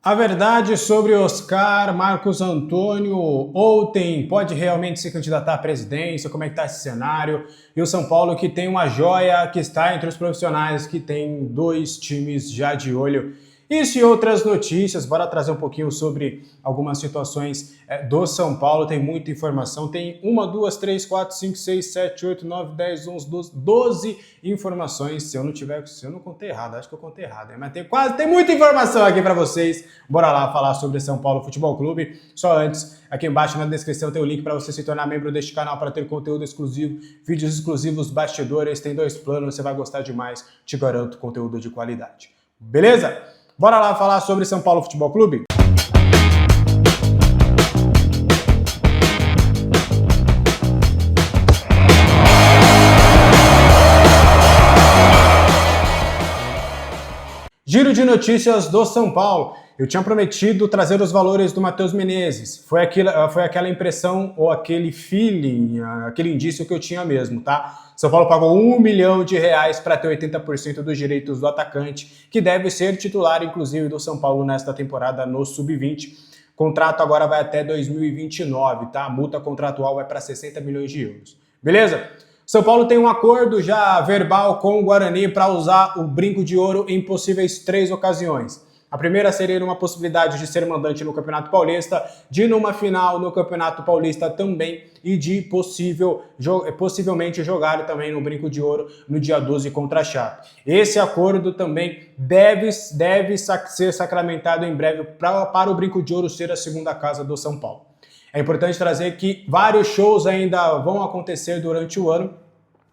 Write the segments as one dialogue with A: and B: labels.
A: A verdade sobre Oscar Marcos Antônio ontem pode realmente se candidatar à presidência? Como é que está esse cenário? E o São Paulo que tem uma joia que está entre os profissionais, que tem dois times já de olho. Isso e outras notícias, bora trazer um pouquinho sobre algumas situações do São Paulo, tem muita informação, tem 1, 2, 3, 4, 5, 6, 7, 8, 9, 10, 11, 12 informações, se eu não contei errado, acho que eu contei errado, mas tem muita informação aqui para vocês, bora lá falar sobre São Paulo Futebol Clube. Só antes, aqui embaixo na descrição tem o link para você se tornar membro deste canal para ter conteúdo exclusivo, vídeos exclusivos, bastidores, tem 2 planos, você vai gostar demais, te garanto conteúdo de qualidade, beleza? Bora lá falar sobre São Paulo Futebol Clube? Giro de notícias do São Paulo. Eu tinha prometido trazer os valores do Matheus Menezes. Foi aquela impressão ou aquele feeling, aquele indício que eu tinha mesmo, tá? São Paulo pagou R$1 milhão para ter 80% dos direitos do atacante, que deve ser titular, inclusive, do São Paulo nesta temporada no Sub-20. Contrato agora vai até 2029, tá? A multa contratual vai para 60 milhões de euros. Beleza? São Paulo tem um acordo já verbal com o Guarani para usar o brinco de ouro em possíveis 3 ocasiões. A primeira seria uma possibilidade de ser mandante no Campeonato Paulista, de numa final no Campeonato Paulista também e de possivelmente jogar também no Brinco de Ouro no dia 12 contra a Chape. Esse acordo também deve ser sacramentado em breve para o Brinco de Ouro ser a segunda casa do São Paulo. É importante trazer que vários shows ainda vão acontecer durante o ano.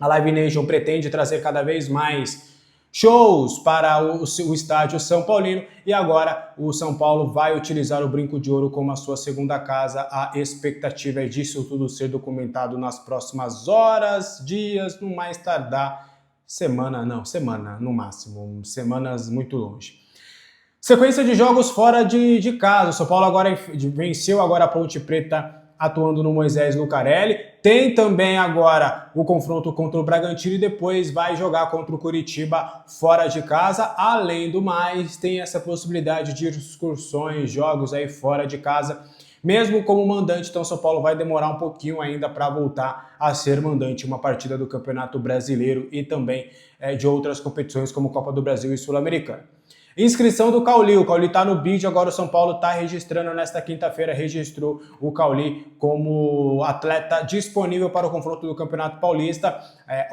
A: A Live Nation pretende trazer cada vez mais shows para o estádio São Paulino e agora o São Paulo vai utilizar o Brinco de Ouro como a sua segunda casa. A expectativa é disso tudo ser documentado nas próximas horas, dias, no mais tardar, semana no máximo, semanas muito longe. Sequência de jogos fora de casa. O São Paulo agora venceu a Ponte Preta atuando no Moisés Lucarelli. Tem também agora o confronto contra o Bragantino e depois vai jogar contra o Curitiba fora de casa. Além do mais, tem essa possibilidade de excursões, jogos aí fora de casa. Mesmo como mandante, então São Paulo vai demorar um pouquinho ainda para voltar a ser mandante uma partida do Campeonato Brasileiro e também de outras competições como Copa do Brasil e Sul-Americana. Inscrição do Cauli. O Cauli está no bid, agora o São Paulo está registrando nesta quinta-feira, registrou o Cauli como atleta disponível para o confronto do Campeonato Paulista.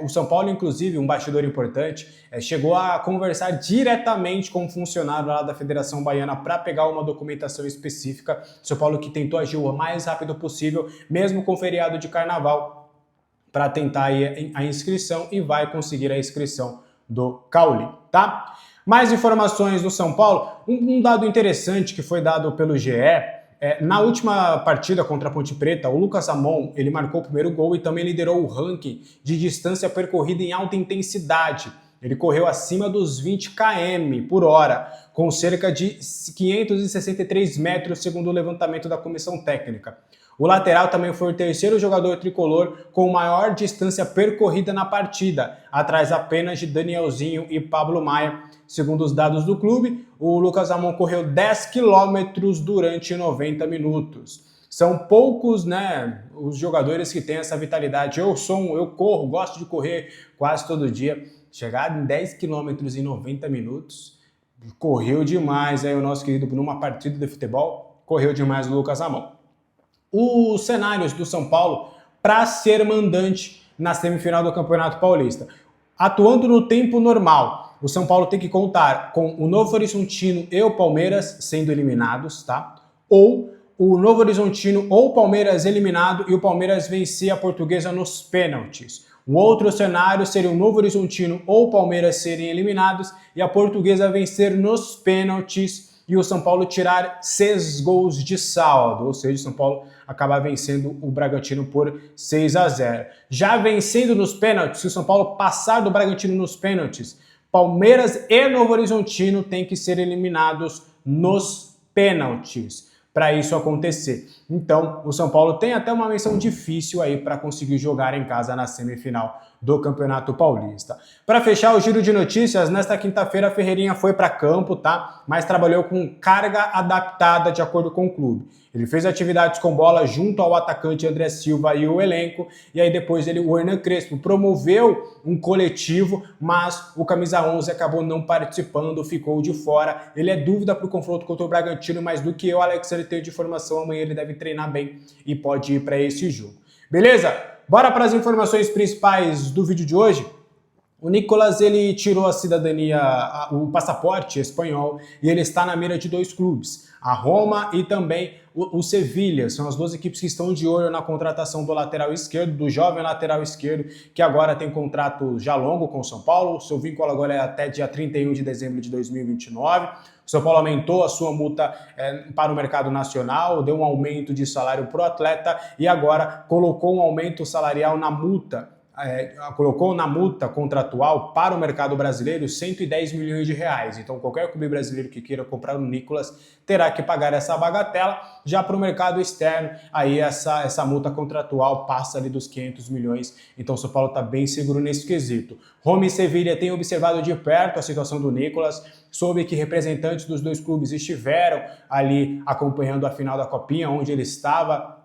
A: O São Paulo, inclusive, um bastidor importante, chegou a conversar diretamente com um funcionário lá da Federação Baiana para pegar uma documentação específica. O São Paulo que tentou agir o mais rápido possível, mesmo com o feriado de carnaval, para tentar a inscrição e vai conseguir a inscrição do Cauli, tá? Mais informações do São Paulo, um dado interessante que foi dado pelo GE, na última partida contra a Ponte Preta, o Lucas Ramon, ele marcou o primeiro gol e também liderou o ranking de distância percorrida em alta intensidade. Ele correu acima dos 20 km por hora, com cerca de 563 metros, segundo o levantamento da comissão técnica. O lateral também foi o terceiro jogador tricolor com maior distância percorrida na partida, atrás apenas de Danielzinho e Pablo Maia. Segundo os dados do clube, o Lucas Ramon correu 10 quilômetros durante 90 minutos. São poucos, né, os jogadores que têm essa vitalidade. Eu corro, gosto de correr quase todo dia. Chegar em 10 quilômetros em 90 minutos, correu demais aí o nosso querido numa partida de futebol, correu demais o Lucas Ramon. Os cenários do São Paulo para ser mandante na semifinal do Campeonato Paulista. Atuando no tempo normal, o São Paulo tem que contar com o Novo Horizontino e o Palmeiras sendo eliminados, tá? Ou o Novo Horizontino ou o Palmeiras eliminado e o Palmeiras vencer a Portuguesa nos pênaltis. Um outro cenário seria o Novo Horizontino ou o Palmeiras serem eliminados e a Portuguesa vencer nos pênaltis e o São Paulo tirar 6 gols de saldo, ou seja, o São Paulo acabar vencendo o Bragantino por 6-0. Já vencendo nos pênaltis, se o São Paulo passar do Bragantino nos pênaltis, Palmeiras e Novo Horizontino têm que ser eliminados nos pênaltis para isso acontecer. Então, o São Paulo tem até uma missão difícil aí para conseguir jogar em casa na semifinal do Campeonato Paulista. Para fechar o giro de notícias, nesta quinta-feira a Ferreirinha foi para campo, tá? Mas trabalhou com carga adaptada de acordo com o clube. Ele fez atividades com bola junto ao atacante André Silva e o elenco, e aí depois o Hernan Crespo promoveu um coletivo, mas o camisa 11 acabou não participando, ficou de fora. Ele é dúvida para o confronto contra o Bragantino, mas do que o Alexandre tem de informação, amanhã ele deve treinar bem e pode ir para esse jogo. Beleza? Bora para as informações principais do vídeo de hoje? O Nicolas, ele tirou a cidadania, o passaporte espanhol, e ele está na mira de 2 clubes, a Roma e também o Sevilha. São as 2 equipes que estão de olho na contratação do lateral esquerdo, do jovem lateral esquerdo, que agora tem contrato já longo com o São Paulo. O seu vínculo agora é até dia 31 de dezembro de 2029. O São Paulo aumentou a sua multa para o mercado nacional, deu um aumento de salário para o atleta e agora colocou um aumento salarial na multa. Colocou na multa contratual para o mercado brasileiro 110 milhões de reais. Então qualquer clube brasileiro que queira comprar o Nicolas terá que pagar essa bagatela. Já para o mercado externo, aí essa multa contratual passa ali dos 500 milhões. Então o São Paulo está bem seguro nesse quesito. Roma e Sevilha têm observado de perto a situação do Nicolas. Soube que representantes dos 2 clubes estiveram ali acompanhando a final da Copinha, onde ele estava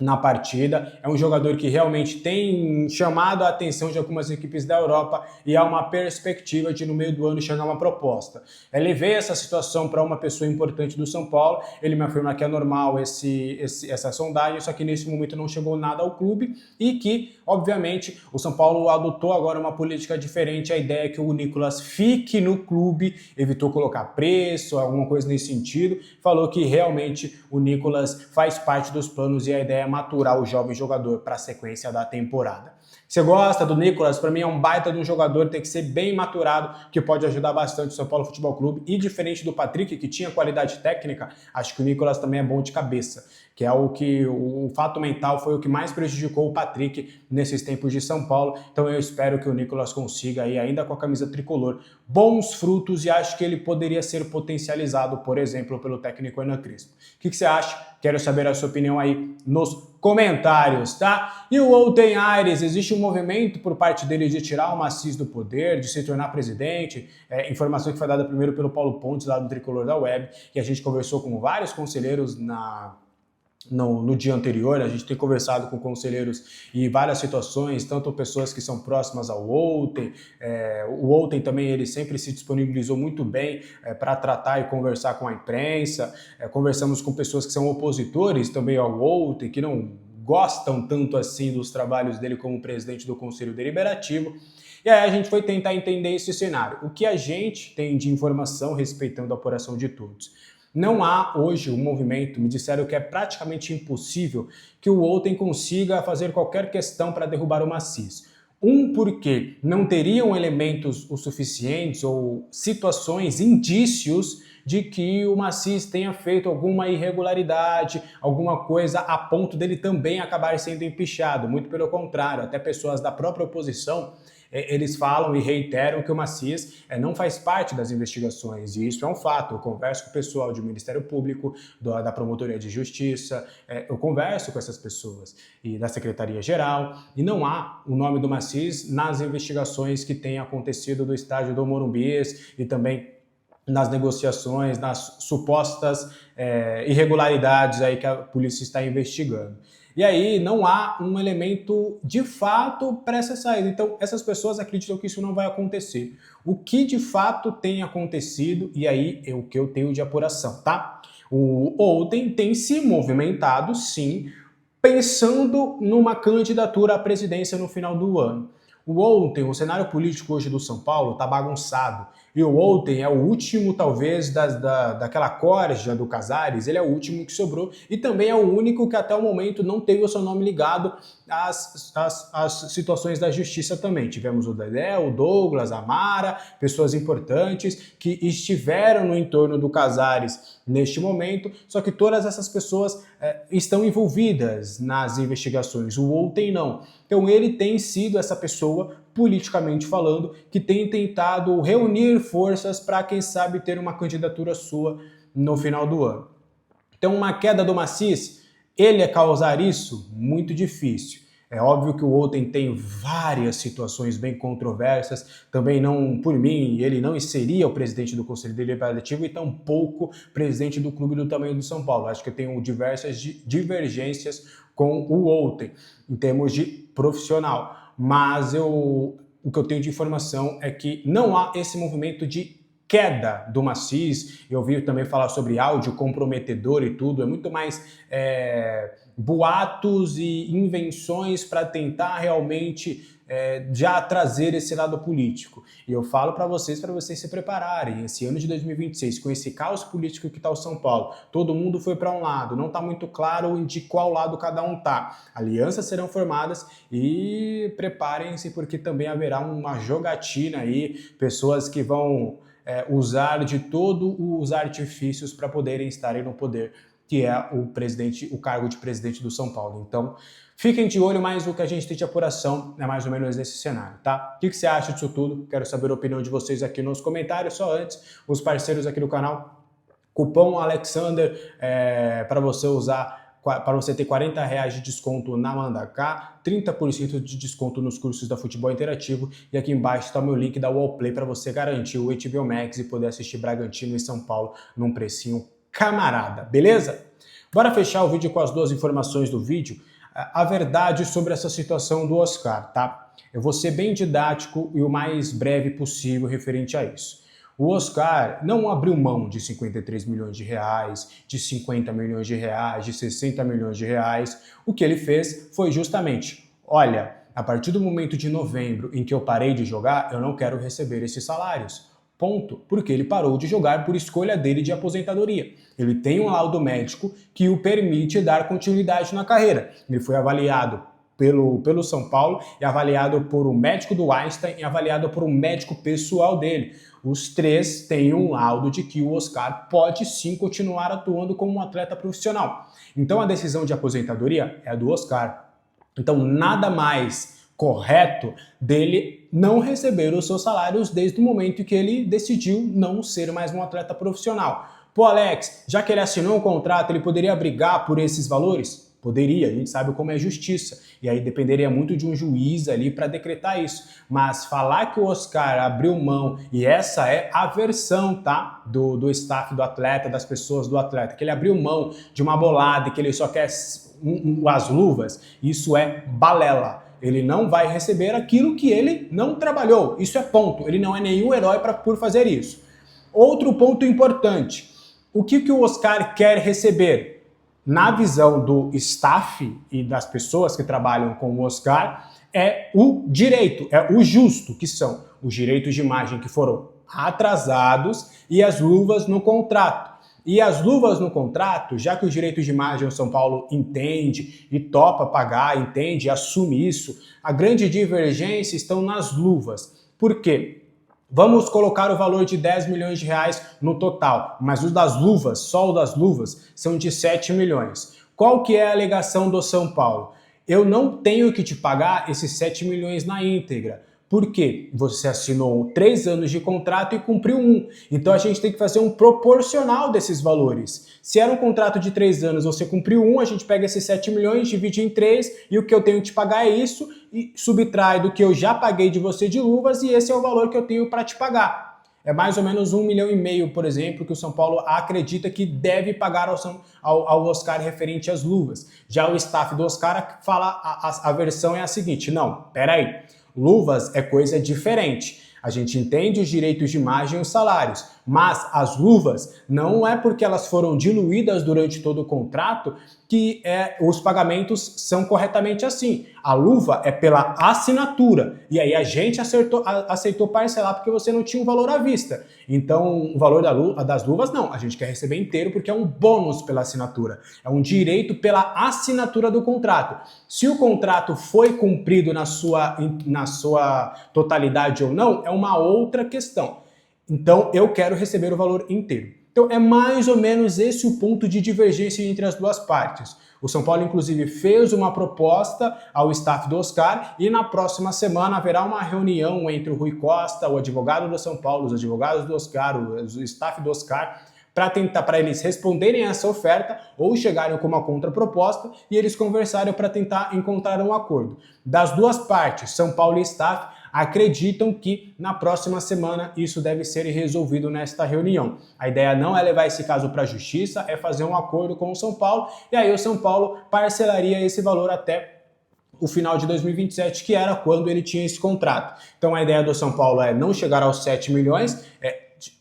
A: na partida. É um jogador que realmente tem chamado a atenção de algumas equipes da Europa e há uma perspectiva de no meio do ano chegar uma proposta. Ele veio essa situação para uma pessoa importante do São Paulo, ele me afirma que é normal essa sondagem, só que nesse momento não chegou nada ao clube e que, obviamente, o São Paulo adotou agora uma política diferente. A ideia é que o Nicolas fique no clube, evitou colocar preço, alguma coisa nesse sentido, falou que realmente o Nicolas faz parte dos planos e a ideia é maturar o jovem jogador para a sequência da temporada. Você gosta do Nicolas? Para mim é um baita de um jogador, tem que ser bem maturado, que pode ajudar bastante o São Paulo Futebol Clube. E diferente do Patrick, que tinha qualidade técnica, acho que o Nicolas também é bom de cabeça, que é o fato mental foi o que mais prejudicou o Patrick nesses tempos de São Paulo. Então eu espero que o Nicolas consiga aí, ainda com a camisa tricolor, bons frutos, e acho que ele poderia ser potencializado, por exemplo, pelo técnico Hernan Crespo. O que você acha? Quero saber a sua opinião aí nos comentários, tá? E o Outen Aires, existe um movimento por parte dele de tirar o Maciz do poder, de se tornar presidente. Informação que foi dada primeiro pelo Paulo Pontes, lá do Tricolor da Web, e a gente conversou com vários conselheiros no dia anterior. A gente tem conversado com conselheiros e várias situações, tanto pessoas que são próximas ao Outen. O Outen também, ele sempre se disponibilizou muito bem para tratar e conversar com a imprensa. Conversamos com pessoas que são opositores também ao Outen, que não gostam tanto assim dos trabalhos dele como presidente do Conselho Deliberativo. E aí a gente foi tentar entender esse cenário. O que a gente tem de informação respeitando a apuração de todos? Não há hoje um movimento, me disseram que é praticamente impossível que o Outen consiga fazer qualquer questão para derrubar o Maciz. Porque não teriam elementos o suficientes ou situações, indícios de que o Maciz tenha feito alguma irregularidade, alguma coisa a ponto dele também acabar sendo empichado. Muito pelo contrário, até pessoas da própria oposição eles falam e reiteram que o Maciz não faz parte das investigações, e isso é um fato. Eu converso com o pessoal do Ministério Público, da Promotoria de Justiça, eu converso com essas pessoas e da Secretaria-Geral, e não há o nome do Maciz nas investigações que têm acontecido do estádio do Morumbis e também nas negociações, nas supostas irregularidades aí que a polícia está investigando. E aí não há um elemento de fato para essa saída. Então essas pessoas acreditam que isso não vai acontecer. O que de fato tem acontecido, e aí é o que eu tenho de apuração, tá? O Outen tem se movimentado, sim, pensando numa candidatura à presidência no final do ano. O cenário político hoje do São Paulo está bagunçado. E o Outen é o último, talvez, daquela corja do Casares, ele é o último que sobrou e também é o único que até o momento não teve o seu nome ligado às situações da justiça também. Tivemos o Dedé, o Douglas, a Mara, pessoas importantes que estiveram no entorno do Casares neste momento, só que todas essas pessoas estão envolvidas nas investigações. O Outen não. Então ele tem sido essa pessoa, politicamente falando, que tem tentado reunir forças para, quem sabe, ter uma candidatura sua no final do ano. Então uma queda do Maciz, ele causar isso? Muito difícil. É óbvio que o Outen tem várias situações bem controversas, também não, por mim, ele não seria o presidente do Conselho Deliberativo e tampouco presidente do clube do tamanho do São Paulo. Acho que eu tenho diversas divergências com o Outen, em termos de profissional. Mas o que eu tenho de informação é que não há esse movimento de queda do Maciz. Eu ouvi também falar sobre áudio comprometedor e tudo, é muito mais boatos e invenções para tentar realmente já trazer esse lado político. E eu falo para vocês se prepararem. Esse ano de 2026, com esse caos político que está o São Paulo, todo mundo foi para um lado, não está muito claro de qual lado cada um está. Alianças serão formadas e preparem-se, porque também haverá uma jogatina aí, pessoas que vão usar de todos os artifícios para poderem estarem no poder, que é o cargo de presidente do São Paulo. Então, fiquem de olho, mas o que a gente tem de apuração é mais ou menos nesse cenário, tá? O que você acha disso tudo? Quero saber a opinião de vocês aqui nos comentários. Só antes, os parceiros aqui do canal, cupom Alexander para você usar, para você ter R$40 de desconto na Mandaká, 30% de desconto nos cursos da Futebol Interativo, e aqui embaixo está o meu link da Wallplay para você garantir o HBO Max e poder assistir Bragantino e São Paulo num precinho camarada, beleza? Bora fechar o vídeo com as duas informações do vídeo. A verdade sobre essa situação do Oscar, tá? Eu vou ser bem didático e o mais breve possível referente a isso. O Oscar não abriu mão de 53 milhões de reais, de 50 milhões de reais, de 60 milhões de reais. O que ele fez foi justamente, olha, a partir do momento de novembro em que eu parei de jogar, eu não quero receber esses salários. Ponto. Porque ele parou de jogar por escolha dele de aposentadoria. Ele tem um laudo médico que o permite dar continuidade na carreira. Ele foi avaliado pelo São Paulo, e avaliado por um médico do Einstein e avaliado por um médico pessoal dele. Os três têm um laudo de que o Oscar pode sim continuar atuando como um atleta profissional. Então a decisão de aposentadoria é do Oscar. Então nada mais correto dele não receber os seus salários desde o momento em que ele decidiu não ser mais um atleta profissional. Pô, Alex, já que ele assinou um contrato, ele poderia brigar por esses valores? Poderia, a gente sabe como é justiça, e aí dependeria muito de um juiz ali para decretar isso, mas falar que o Oscar abriu mão, e essa é a versão, tá, do staff do atleta, das pessoas do atleta, que ele abriu mão de uma bolada e que ele só quer as luvas, isso é balela. Ele não vai receber aquilo que ele não trabalhou, isso é ponto, ele não é nenhum herói por fazer isso. Outro ponto importante, o que o Oscar quer receber? Na visão do staff e das pessoas que trabalham com o Oscar, é o direito, é o justo, que são os direitos de imagem que foram atrasados e as luvas no contrato. E as luvas no contrato, já que os direitos de imagem o São Paulo entende e topa pagar, entende e assume isso, a grande divergência estão nas luvas. Por quê? Vamos colocar o valor de 10 milhões de reais no total, mas os das luvas, só o das luvas, são de 7 milhões. Qual que é a alegação do São Paulo? Eu não tenho que te pagar esses 7 milhões na íntegra. Por quê? Você assinou 3 anos de contrato e cumpriu 1. Então a gente tem que fazer um proporcional desses valores. Se era um contrato de 3 anos, você cumpriu 1, a gente pega esses 7 milhões, divide em 3 e o que eu tenho que te pagar é isso e subtrai do que eu já paguei de você de luvas e esse é o valor que eu tenho para te pagar. É mais ou menos 1,5 milhão, por exemplo, que o São Paulo acredita que deve pagar ao Oscar referente às luvas. Já o staff do Oscar fala, a versão é a seguinte, não, peraí. Luvas é coisa diferente. A gente entende os direitos de imagem e os salários, mas as luvas não é porque elas foram diluídas durante todo o contrato que os pagamentos são corretamente assim. A luva é pela assinatura, e aí a gente aceitou parcelar porque você não tinha um valor à vista. Então o valor das luvas não, a gente quer receber inteiro porque é um bônus pela assinatura, é um direito pela assinatura do contrato. Se o contrato foi cumprido na sua totalidade ou não, é uma outra questão. Então eu quero receber o valor inteiro. Então é mais ou menos esse o ponto de divergência entre as duas partes. O São Paulo, inclusive, fez uma proposta ao staff do Oscar e na próxima semana haverá uma reunião entre o Rui Costa, o advogado do São Paulo, os advogados do Oscar, o staff do Oscar, para eles responderem a essa oferta ou chegarem com uma contraproposta e eles conversarem para tentar encontrar um acordo. Das duas partes, São Paulo e staff, acreditam que na próxima semana isso deve ser resolvido nesta reunião. A ideia não é levar esse caso para a justiça, é fazer um acordo com o São Paulo e aí o São Paulo parcelaria esse valor até o final de 2027, que era quando ele tinha esse contrato. Então a ideia do São Paulo é não chegar aos 7 milhões,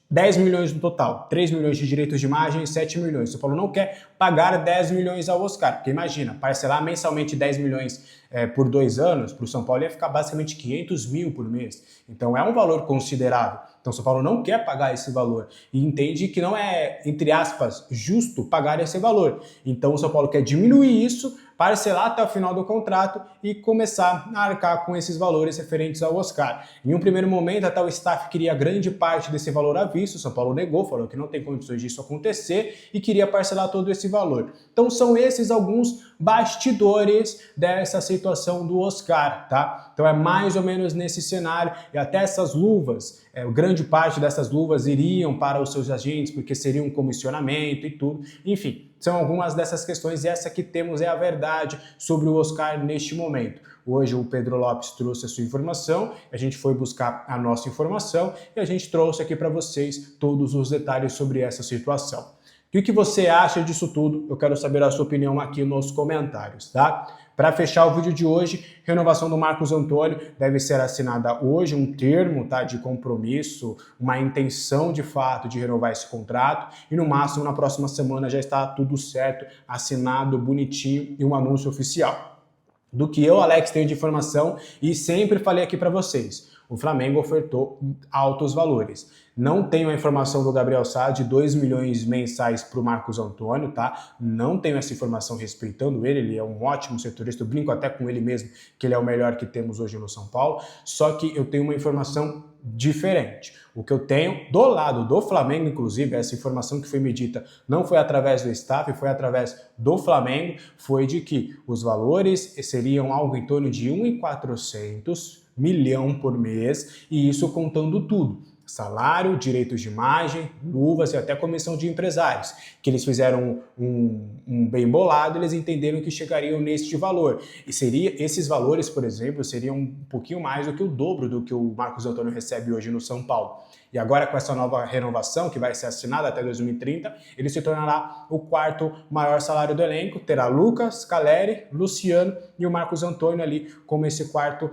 A: 10 milhões no total, 3 milhões de direitos de imagem e 7 milhões. O São Paulo não quer pagar 10 milhões ao Oscar, porque imagina, parcelar mensalmente 10 milhões por 2 anos, para o São Paulo ia ficar basicamente 500 mil por mês. Então é um valor considerável. Então o São Paulo não quer pagar esse valor e entende que não é, entre aspas, justo pagar esse valor. Então o São Paulo quer diminuir isso, parcelar até o final do contrato e começar a arcar com esses valores referentes ao Oscar. Em um primeiro momento, até o staff queria grande parte desse valor à vista, o São Paulo negou, falou que não tem condições disso acontecer e queria parcelar todo esse valor. Então são esses alguns bastidores dessa situação do Oscar, tá? Então é mais ou menos nesse cenário, e até essas luvas, grande parte dessas luvas iriam para os seus agentes, porque seria um comissionamento e tudo, enfim, são algumas dessas questões e essa que temos é a verdade sobre o Oscar neste momento. Hoje o Pedro Lopes trouxe a sua informação, a gente foi buscar a nossa informação e a gente trouxe aqui para vocês todos os detalhes sobre essa situação. O que você acha disso tudo? Eu quero saber a sua opinião aqui nos comentários, tá? Para fechar o vídeo de hoje, renovação do Marcos Antônio deve ser assinada hoje, um termo, tá, de compromisso, uma intenção de fato de renovar esse contrato e no máximo na próxima semana já está tudo certo, assinado, bonitinho e um anúncio oficial. Do que eu, Alex, tenho de informação e sempre falei aqui para vocês, o Flamengo ofertou altos valores. Não tenho a informação do Gabriel Sá de 2 milhões mensais para o Marcos Antônio, tá? Não tenho essa informação respeitando ele é um ótimo setorista, eu brinco até com ele mesmo que ele é o melhor que temos hoje no São Paulo, só que eu tenho uma informação diferente. O que eu tenho do lado do Flamengo, inclusive, essa informação que foi me dita não foi através do staff, foi através do Flamengo, foi de que os valores seriam algo em torno de 1.400 milhão por mês, e isso contando tudo. Salário, direitos de imagem, luvas e até comissão de empresários, que eles fizeram um bem bolado, eles entenderam que chegariam neste valor. E esses valores, por exemplo, seriam um pouquinho mais do que o dobro do que o Marcos Antônio recebe hoje no São Paulo. E agora com essa nova renovação, que vai ser assinada até 2030, ele se tornará o quarto maior salário do elenco, terá Lucas, Caleri, Luciano e o Marcos Antônio ali como esse quarto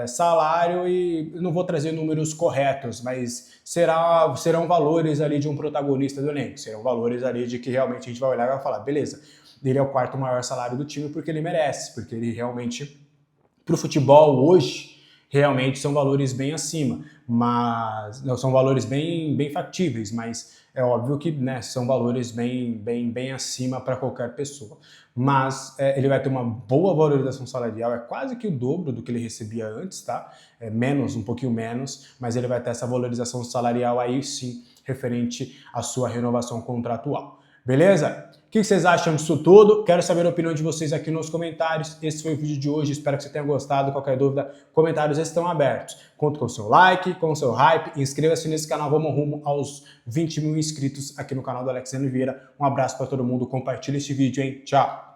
A: salário, e não vou trazer números corretos, mas serão valores ali de um protagonista do elenco, serão valores ali de que realmente a gente vai olhar e vai falar, beleza, ele é o quarto maior salário do time porque ele merece, porque ele realmente, pro futebol hoje, realmente são valores bem acima, mas não são valores bem factíveis, mas é óbvio que, né, são valores bem acima para qualquer pessoa. Mas ele vai ter uma boa valorização salarial, é quase que o dobro do que ele recebia antes, tá? É menos, um pouquinho menos, mas ele vai ter essa valorização salarial aí sim, referente à sua renovação contratual. Beleza? O que vocês acham disso tudo? Quero saber a opinião de vocês aqui nos comentários. Esse foi o vídeo de hoje, espero que você tenha gostado. Qualquer dúvida, comentários estão abertos. Conto com o seu like, com o seu hype, inscreva-se nesse canal, vamos rumo aos 20 mil inscritos aqui no canal do Alexandre Vieira. Um abraço para todo mundo, compartilha este vídeo, hein? Tchau!